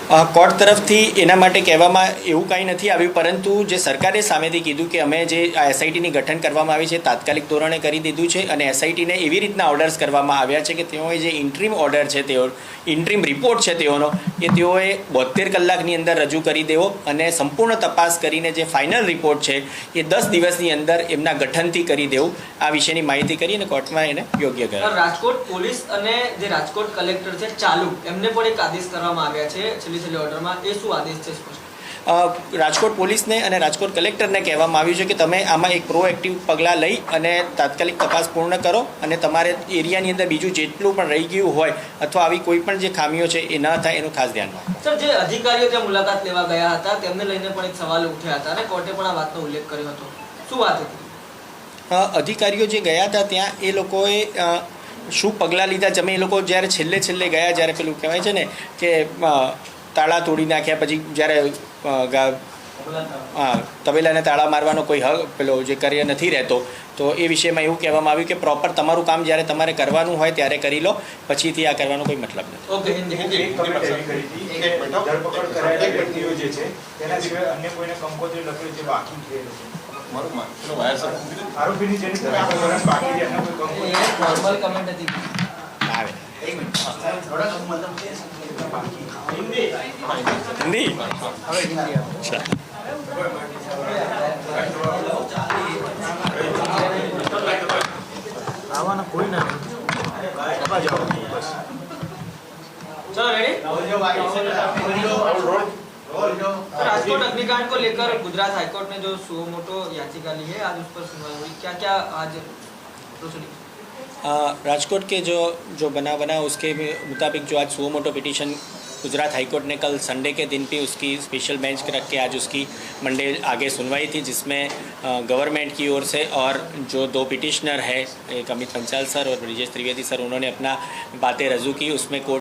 Court તરફથી એના માટે કહેવામાં એવું કાંઈ નથી આવ્યું, પરંતુ જે સરકારે સામેથી કીધું કે અમે જે આ એસઆઈટીની ગઠન કરવામાં આવી છે તાત્કાલિક ધોરણે કરી દીધું છે અને એસઆઈટીને એવી રીતના ઓર્ડર્સ કરવામાં આવ્યા છે કે તેઓએ જે ઇન્ટ્રીમ ઓર્ડર છે તેઓ ઇન્ટ્રીમ રિપોર્ટ છે તેઓનો એ તેઓએ 72 કલાકની અંદર રજૂ કરી દેવો અને સંપૂર્ણ તપાસ કરીને જે ફાઇનલ રિપોર્ટ છે એ 10 દિવસની અંદર એમના ગઠનથી કરી દેવું, આ વિશેની માહિતી કરી અને કોર્ટમાં એને યોગ્ય કર્યા. રાજકોટ પોલીસ અને જે રાજકોટ કલેક્ટર છે ચાલુ એમને પણ એક આદેશ કરવામાં આવ્યા છે છેલ્લી ઓર્ડરમાં, એ શું આદેશ છે સ્પષ્ટ? રાજકોટ પોલીસને અને રાજકોટ કલેક્ટરને કહેવામાં આવ્યું છે કે તમે આમાં એક પ્રોએક્ટિવ પગલાં લઈ અને તાત્કાલિક તપાસ પૂર્ણ કરો અને તમારે એરિયાની અંદર બીજું જેટલું પણ રહી ગયું હોય અથવા આવી કોઈ પણ જે ખામીઓ છે એ ન થાય એનું ખાસ ધ્યાન રાખો. સર, જે અધિકારીઓ ત્યાં મુલાકાત લેવા ગયા હતા તેમને લઈને પણ એક સવાલ ઉઠ્યા હતા અને કોર્ટે પણ આ વાતનો ઉલ્લેખ કર્યો હતો, શું વાત હતી? અધિકારીઓ જે ગયા હતા ત્યાં એ લોકોએ શું પગલાં લીધા, તમે એ લોકો જ્યારે છેલ્લે ગયા જ્યારે પેલું કહેવાય છે ને કે તાળા તોડી નાખ્યા પછી જ્યારે તબેલાને તાળા મારવાનો કોઈ પેલો જે કાર્ય નથી રહેતો, તો એ વિષયમાં એવું કહેવામાં આવ્યું કે પ્રોપર તમારું કામ જ્યારે તમારે કરવાનું હોય ત્યારે કરી લો, પછીથી આ કરવાનો કોઈ મતલબ નથી. ઓકે, हिंदी आवाना कोई ना चलो रेडी। राजकोट अग्निकांड को लेकर गुजरात हाईकोर्ट ने जो सुओ मोटो याचिका ली है, आज उस पर सुनवाई हुई, क्या क्या आज प्रोसीडिंग? राजकोट के जो बना उसके मुताबिक जो आज suo motu petition Gujarat high court ने कल संडे के दिन भी उसकी स्पेशल बेंच रख के आज उसकी मंडे आगे सुनवाई थी, जिसमें गवर्नमेंट की ओर से और जो दो पिटिशनर है, एक अमित पंचाल सर और ब्रिजेश त्रिवेदी सर, उन्होंने अपना बातें रजू की. उसमें कोर्ट